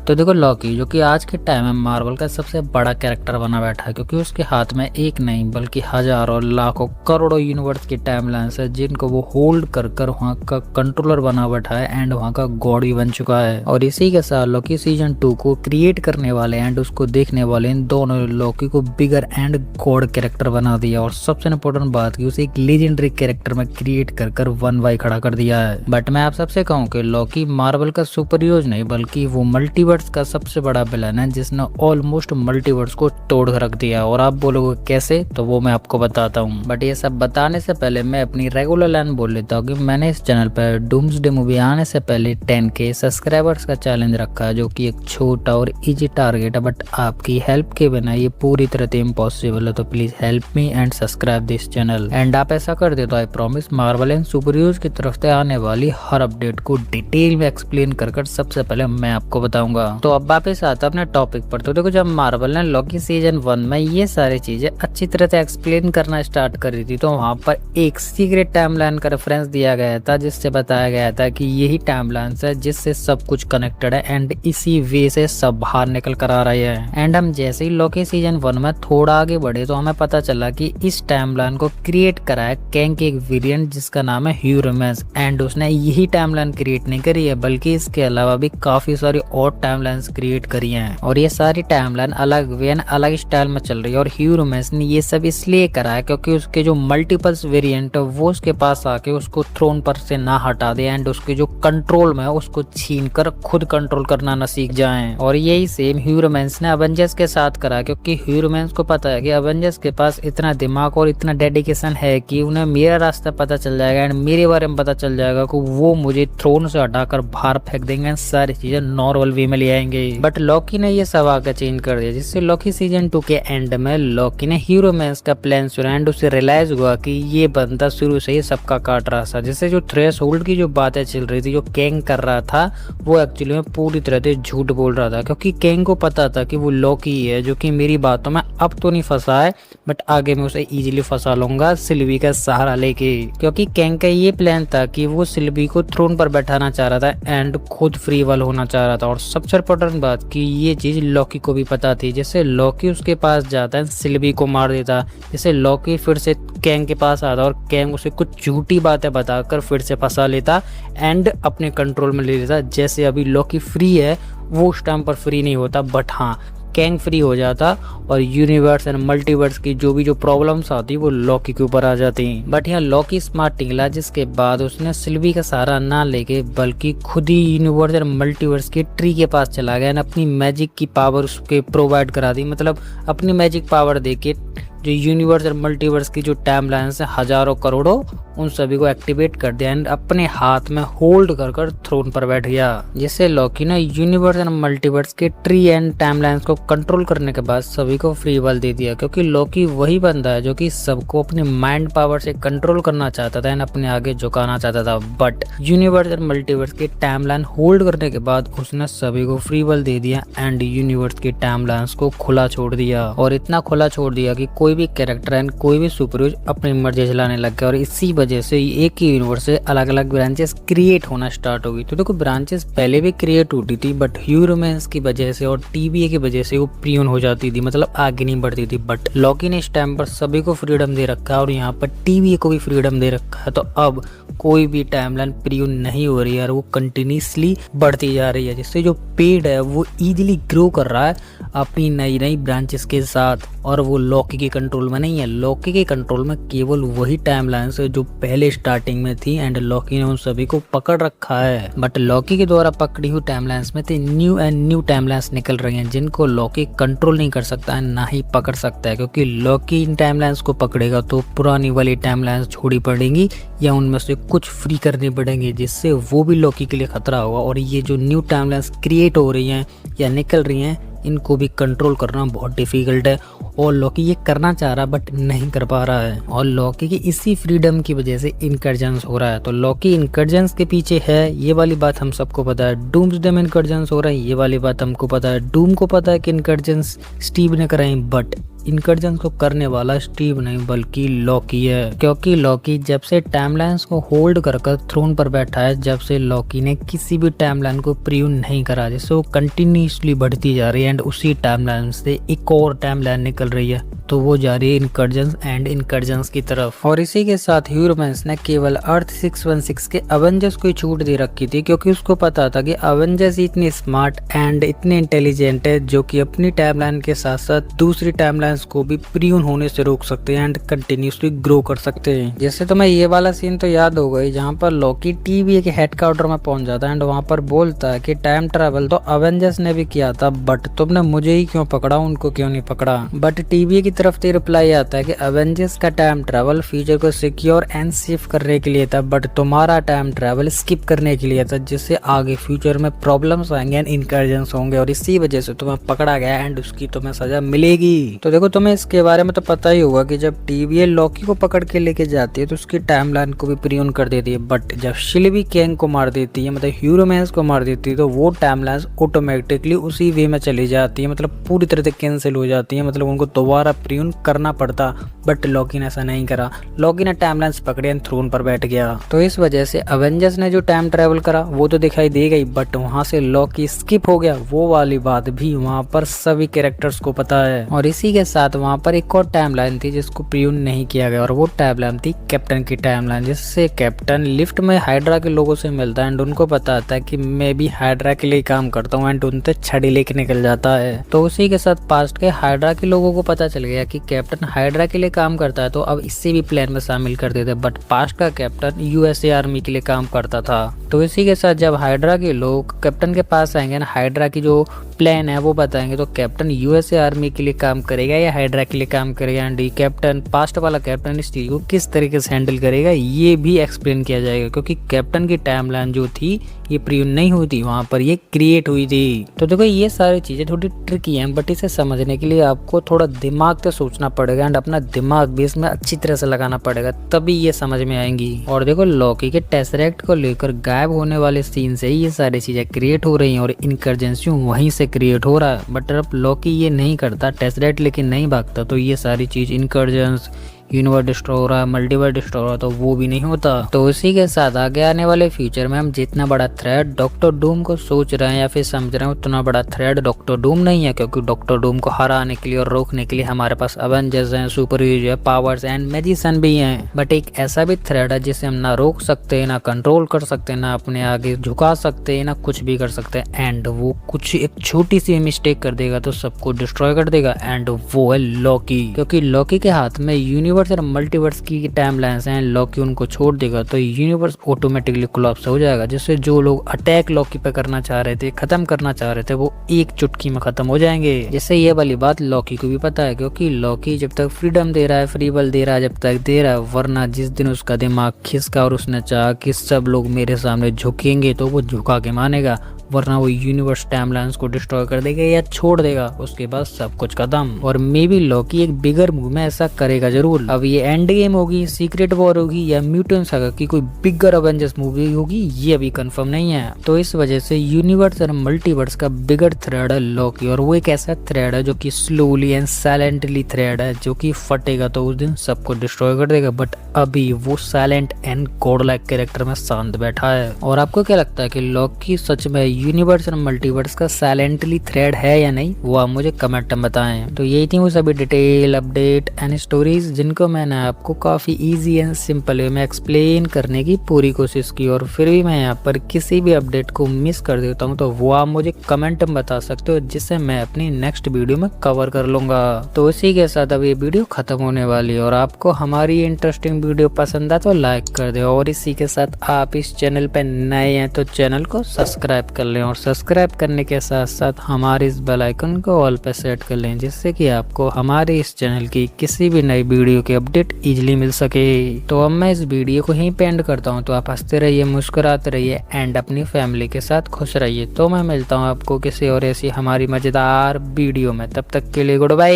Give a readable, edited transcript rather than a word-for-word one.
तो देखो लॉकी जो कि आज के टाइम में मार्वल का सबसे बड़ा कैरेक्टर बना बैठा है, क्योंकि उसके हाथ में एक नहीं बल्कि हजारों लाखों करोड़ों यूनिवर्स की टाइमलाइंस है जिनको वो होल्ड कर कर वहाँ का कंट्रोलर बना बैठा है एंड वहाँ का गॉड भी बन चुका है। और इसी के साथ लॉकी सीजन 2 को क्रिएट करने वाले एंड उसको देखने वाले इन दोनों लॉकी को बिगर एंड गॉड कैरेक्टर बना दिया। और सबसे इम्पोर्टेंट बात की उसे एक लेजेंडरी कैरेक्टर में क्रिएट कर कर 1 खड़ा कर दिया है। बट मैं आप सबसे कहूँ कि लॉकी मार्वल का सुपर हीरो नहीं बल्कि वो मल्टीवर्स का सबसे बड़ा विलन है जिसने ऑलमोस्ट मल्टीवर्स को तोड़ रख दिया। और आप बोलोगे कैसे, तो वो मैं आपको बताता हूँ। बट ये सब बताने से पहले मैं अपनी रेगुलर लाइन बोल लेता हूँ कि मैंने इस चैनल पर डूम्सडे मूवी आने से पहले 10K सब्सक्राइबर्स का चैलेंज रखा है, जो कि एक छोटा और इजी टारगेट है। बट आपकी हेल्प के बिना ये पूरी तरह से इम्पॉसिबल है, तो please help me and subscribe this channel. And आप ऐसा कर दे तो I promise Marvel and super heroes की तरफ से आने वाली हर अपडेट को डिटेल में एक्सप्लेन कर सबसे पहले मैं आपको बताऊंगा। तो अब वापस आता अपने टॉपिक पर। तो देखो, जब मार्वल ने लॉकी सीजन 1 में ये सारी चीजें अच्छी तरह से एक्सप्लेन करना स्टार्ट करी थी, तो वहाँ पर एक सीक्रेट टाइमलाइन का रेफरेंस दिया गया था जिससे बताया गया था कि यही टाइमलाइन है जिससे सब कुछ कनेक्टेड है एंड इसी वे से सब बाहर निकल कर आ रही है। एंड हम जैसे ही लॉकी सीजन 1 में थोड़ा आगे बढ़े तो हमें पता चला कि इस टाइमलाइन को क्रिएट करा है कैंग के एक वेरिएंट जिसका नाम है ह्यूरमस। एंड उसने यही टाइमलाइन क्रिएट नहीं करी है बल्कि इसके अलावा भी काफी सारी और टाइमलाइंस क्रिएट करी हैं। और ये सारी टाइमलाइन अलग वे अलग स्टाइल में चल रही है। और ह्यूरमस ने ये सब इसलिए करा है क्योंकि उसके जो मल्टीपल्स वेरिएंट है वो उसके पास आके उसको थ्रोन पर से ना हटा दे एंड उसके जो कंट्रोल में है उसको छीन कर खुद कंट्रोल करना न सीख जाए। और यही सेम ह्यूरमस ने अवेंजर्स के साथ करा, क्योंकि ह्यूरमस को पता है कि अवेंजर्स के पास इतना दिमाग और इतना डेडिकेशन है कि उन्हें मेरा रास्ता पता चल जाएगा एंड मेरे बारे में पता चल जाएगा कि वो मुझे थ्रोन से हटाकर बाहर फेंक देंगे, सारी चीजें नॉर्मल वे में ले आएंगे। बट लॉकी ने ये सब आकर चेंज कर दिया, जिससे लॉकी सीजन 2 के एंड में लॉकी ने ह्यूरमस का प्लान सुना एंड उसे रियलाइज हुआ कि ये बंदा शुरू से ही सबका काट रहा था। जिससे जो थ्रेशोल्ड की जो बातें चल रही थी, जो कैंग कर रहा था, वो एक्चुअली में पूरी तरह से झूठ बोल रहा था, क्योंकि कैंग को पता था कि वो लॉकी ही है जो कि मेरी बातों में अब तो नहीं फंसा है बट आगे मैं उसे इजीली फंसा लूंगा सिल्वी का सहारा लेके। क्योंकि कैंग का ये प्लान था कि वो सिल्वी को थ्रोन पर बैठाना चाह रहा था एंड खुद फ्री वाल होना चाह रहा था। और सबसे इम्पोर्टेंट बात कि ये चीज लॉकी को भी पता थी। जैसे लॉकी उसके पास जाता है सिल्वी को मार देता, जैसे लॉकी फिर से कैंग के पास आता और कैंग उसे कुछ झूठी बातें बताकर फिर से फंसा लेता एंड अपने कंट्रोल में ले लेता। जैसे अभी लॉकी फ्री है, वो उस टाइम पर फ्री नहीं होता बट हाँ कैंग फ्री हो जाता और यूनिवर्स एंड मल्टीवर्स की जो प्रॉब्लम्स आती वो लॉकी के ऊपर आ जाती। बट यहाँ लॉकी स्मार्ट निकला, जिसके बाद उसने सिल्वी का सहारा ना लेके बल्कि खुद ही यूनिवर्स एंड मल्टीवर्स के ट्री के पास चला गया एंड अपनी मैजिक की पावर उसके प्रोवाइड करा दी। मतलब अपनी मैजिक पावर देके जो यूनिवर्स और मल्टीवर्स की जो टाइमलाइंस है हजारों करोड़ों, उन सभी को एक्टिवेट कर दिया एंड अपने हाथ में होल्ड कर कर थ्रोन पर बैठ गया। जिससे लॉकी ने यूनिवर्स एंड मल्टीवर्स के ट्री एंड टाइमलाइंस को कंट्रोल करने के बाद सभी को फ्री बल दे दिया, क्योंकि लॉकी वही बंदा है जो कि सबको अपने माइंड पावर से कंट्रोल करना चाहता था एंड अपने आगे झुकाना चाहता था। बट यूनिवर्स एंड मल्टीवर्स के टाइमलाइन होल्ड करने के बाद उसने सभी को फ्री बल दे दिया एंड यूनिवर्स के टाइमलाइंस को खुला छोड़ दिया। और इतना खुला छोड़ दिया कि कोई भी कैरेक्टर एंड कोई भी सुपर हीरो अपनी मर्जी चलाने लग गया। और इसी वजह से एक ही यूनिवर्स से अलग अलग ब्रांचेस क्रिएट होना स्टार्ट हो गई। तो देखो, ब्रांचेस पहले भी क्रिएट होती थी बट ह्यूरमस की वजह से और टीवीए की वजह से वो प्रियन हो जाती थी, मतलब आगे नहीं बढ़ती थी। बट लॉकी ने इस टाइम पर सभी को फ्रीडम दे रखा है और यहाँ पर टीवीए को भी फ्रीडम दे रखा है। तो अब कोई भी टाइमलाइन प्रियन नहीं हो रही है और वो कंटिन्यूसली बढ़ती जा रही है, जिससे जो पेड़ है वो इजीली ग्रो कर रहा है अपनी नई नई ब्रांचेस के साथ। और वो लॉकी के कंट्रोल में नहीं है, लॉकी के कंट्रोल में केवल वही टाइमलाइंस है जो पहले स्टार्टिंग में थी एंड लॉकी ने उन सभी को पकड़ रखा है। बट लॉकी के द्वारा पकड़ी हुई टाइमलाइंस में थे न्यू एंड न्यू टाइमलाइंस निकल रही हैं जिनको लॉकी कंट्रोल नहीं कर सकता है, ना ही पकड़ सकता है। क्योंकि लॉकी इन टाइमलाइंस को पकड़ेगा तो पुरानी वाली टाइमलाइंस छोड़ी पड़ेंगी या उनमें से कुछ फ्री करनी पड़ेंगी, जिससे वो भी लॉकी के लिए खतरा होगा। और ये जो न्यू टाइमलाइंस क्रिएट हो रही हैं या निकल रही हैं, इनको भी कंट्रोल करना बहुत डिफिकल्ट है और लॉकी ये करना चाह रहा बट नहीं कर पा रहा है। और लॉकी की इसी फ्रीडम की वजह से इनकर्जन्स हो रहा है। तो लॉकी इनकर्जन्स के पीछे है, ये वाली बात हम सबको पता है। डूम्सडे में इनकर्जन्स हो रहा है, ये वाली बात हमको पता है। डूम को पता है कि इनकर्जन्स स्टीव ने कराई, बट इनकर्जन को करने वाला स्टीव नहीं बल्कि लॉकी है, क्योंकि लॉकी जब से टाइमलाइंस को होल्ड कर थ्रोन पर बैठा है, जब से लॉकी ने किसी भी टाइमलाइन को प्रिव्यू नहीं करा, जिससे वो कंटिन्यूसली बढ़ती जा रही है एंड उसी टाइमलाइन से एक और टाइमलाइन निकल रही है, तो वो जा रही है इनकर्जन्स एंड इनकर्जन्स की तरफ। और इसी के साथ ह्यूमंस ने केवल अर्थ 616 के अवेंजर्स को ही छूट दे रखी थी, क्योंकि उसको पता था कि अवेंजर्स इतनी स्मार्ट एंड इतने इंटेलिजेंट है जो कि अपनी टाइमलाइन के साथ साथ दूसरी टाइमलाइंस को भी प्रिव्यू होने से रोक सकते हैं एंड कंटिन्यूसली ग्रो कर सकते हैं। जैसे तुम्हें ये वाला सीन तो याद होगा ही, जहाँ पर लॉकी TVA के हेडक्वार्टर में पहुंच जाता है एंड वहाँ पर बोलता है कि टाइम ट्रेवल तो अवेंजर्स ने भी किया था, बट तुमने मुझे ही क्यों पकड़ा, उनको क्यों नहीं पकड़ा। बट TVA की तरफ से रिप्लाई आता है कि अवेंजर्स का टाइम ट्रैवल फ्यूचर को सिक्योर एंड सेफ करने के लिए था, बट तुम्हारा टाइम ट्रैवल स्किप करने के लिए था, जिससे आगे फ्यूचर में प्रॉब्लम्स आएंगे एंड इनकर्जन्स होंगे और इसी वजह से तुम्हें पकड़ा गया एंड उसकी तुम्हें सजा मिलेगी। तो देखो तुम्हें इसके बारे में तो पता ही होगा कि जब TVA लॉकी को पकड़ के लेके जाती है तो उसकी टाइमलाइन को भी प्रिव्यू कर देती है, बट जब शिल्वी कैंग को मार देती है, मतलब ह्यूमंस को मार देती है, तो वो टाइमलाइन ऑटोमेटिकली उसी वे में चली जाती है, मतलब पूरी तरह से कैंसिल हो जाती है, मतलब उनको दोबारा प्रिव्यू करना पड़ता। बट लॉकी ने ऐसा नहीं करा, लॉकी ने टाइमलाइंस पकड़े एंड थ्रोन पर बैठ गया। तो इस वजह से अवेंजर्स ने जो टाइम ट्रेवल करा वो तो दिखाई दे गई, बट वहां से लॉकी स्किप हो गया, वो वाली बात भी वहां पर सभी कैरेक्टर्स को पता है। और इसी के साथ वहां पर एक और टाइमलाइन थी जिसको प्रिव्यू नहीं किया गया, और वो टाइमलाइन थी कैप्टन की टाइमलाइन, जिससे कैप्टन लिफ्ट में हाइड्रा के लोगों से मिलता है एंड उनको बताता है कि मैं भी हाइड्रा के लिए काम करता हूँ एंड उनसे छड़ी लेके निकल जाता है। तो उसी के साथ पास्ट के हाइड्रा के लोगों को पता चल गया कि कैप्टन हाइड्रा के लिए काम करता है, तो अब इससे भी प्लान में शामिल कर देते, बट पास्ट का कैप्टन USA आर्मी के लिए काम करता था। तो इसी के साथ जब हाइड्रा के लोग कैप्टन के पास आएंगे ना, हाइड्रा की जो प्लान है वो बताएंगे, तो कैप्टन USA आर्मी के लिए काम करेगा या हाइड्रा के लिए काम करेगा एंड कैप्टन पास्ट वाला कैप्टन इस चीज को किस तरीके से हैंडल करेगा ये भी एक्सप्लेन किया जाएगा, क्योंकि कैप्टन की टाइमलाइन जो थी ये प्रिव्यू नहीं हुई थी, वहां पर ये क्रिएट हुई थी। तो देखो ये सारी चीजें थोड़ी ट्रिकी हैं, बट इसे समझने के लिए आपको थोड़ा दिमाग से सोचना पड़ेगा एंड अपना दिमाग भी इसमें अच्छी तरह से लगाना पड़ेगा, तभी ये समझ में आएंगी। और देखो लॉकी के टेसरेक्ट को लेकर गायब होने वाले सीन से ही ये सारी चीजें क्रिएट हो रही हैं और इनकर्जेंसी वहीं से क्रिएट हो रहा है, बट अब लॉकी ये नहीं करता, टेसरेक्ट लेकिन नहीं भागता, तो ये सारी चीज इनकर्जेंस यूनिवर्स डिस्ट्रॉय हो रहा है, मल्टीवर्स डिस्ट्रॉय हो रहा है, तो वो भी नहीं होता। तो इसी के साथ आगे आने वाले फ्यूचर में हम जितना बड़ा थ्रेट डॉक्टर डूम को सोच रहे हैं या फिर समझ रहे हैं, उतना बड़ा थ्रेट डॉक्टर डूम नहीं है, क्योंकि डॉक्टर डूम को हराने के लिए और रोकने के लिए हमारे पास अवेंजर्स हैं, सुपर हीरो है, पावर्स एंड मैजिशियन भी हैं। बट एक ऐसा भी थ्रेट है जिसे हम ना रोक सकते हैं, ना कंट्रोल कर सकते हैं, ना अपने आगे झुका सकते हैं, ना कुछ भी कर सकते हैं, एंड वो कुछ एक छोटी सी मिस्टेक कर देगा तो सबको डिस्ट्रॉय कर देगा, एंड वो है लॉकी। क्योंकि लॉकी के हाथ में यूनिवर्स और मल्टीवर्स की टाइमलाइंस हैं, लॉकी उनको छोड़ देगा तो यूनिवर्स ऑटोमेटिकली कोलैप्स हो जाएगा, जिससे जो लोग अटैक लॉकी पे करना चाह रहे थे, खत्म करना चाह रहे थे, वो एक चुटकी में खत्म हो जाएंगे। जिससे ये वाली बात लॉकी को भी पता है, क्योंकि लॉकी जब तक फ्रीडम दे रहा है, फ्री विल दे रहा है, जब तक दे रहा है, वरना जिस दिन उसका दिमाग खिसका और उसने चाहा कि सब लोग मेरे सामने झुकेंगे तो वो झुका के मानेगा, वरना वो यूनिवर्स टाइमलाइंस को डिस्ट्रॉय कर देगा या छोड़ देगा, उसके बाद सब कुछ खत्म। और मे बी लॉकी एक बिगर मूव में ऐसा करेगा जरूर। अब ये एंड गेम होगी, सीक्रेट वॉर होगी या म्यूटेंट सागा की कोई बिगर अवेंजर्स मूवी होगी, ये अभी कंफर्म नहीं है। तो इस वजह से यूनिवर्स और मल्टीवर्स का बिगर थ्रेड है लॉकी, और वो एक ऐसा थ्रेड है जो कि स्लोली एंड साइलेंटली थ्रेड है, जो कि फटेगा तो उस दिन सबको डिस्ट्रॉय कर देगा, बट अभी वो silent and God like character में शांत बैठा है। और आपको क्या लगता है कि लॉकी सच में यूनिवर्स और मल्टीवर्स का साइलेंटली थ्रेड है या नहीं, वो आप मुझे कमेंट में बताएं। तो यही थी वो सभी डिटेल अपडेट एंड स्टोरीज जिनको मैंने आपको काफी इजी एंड सिंपल वे में एक्सप्लेन करने की पूरी कोशिश की, और फिर भी मैं यहाँ पर किसी भी अपडेट को मिस कर देता हूँ तो वो आप मुझे कमेंट में बता सकते हो, जिससे मैं अपनी नेक्स्ट वीडियो में कवर कर लूंगा। तो इसी के साथ अब ये वीडियो खत्म होने वाली है, और आपको हमारी इंटरेस्टिंग वीडियो पसंद है तो लाइक कर दे, और इसी के साथ आप इस चैनल पर नए हैं तो चैनल को सब्सक्राइब कर लें, और सब्सक्राइब करने के साथ साथ हमारे इस बेल आइकन को ऑल पे सेट कर लें, जिससे कि आपको हमारे इस चैनल की किसी भी नई वीडियो की अपडेट इजीली मिल सके। तो अब मैं इस वीडियो को यहीं पे एंड करता हूँ, तो आप हंसते रहिए, मुस्कुराते रहिए एंड अपनी फैमिली के साथ खुश रहिए। तो मैं मिलता हूँ आपको किसी और ऐसी हमारी मजेदार वीडियो में, तब तक के लिए गुड बाय।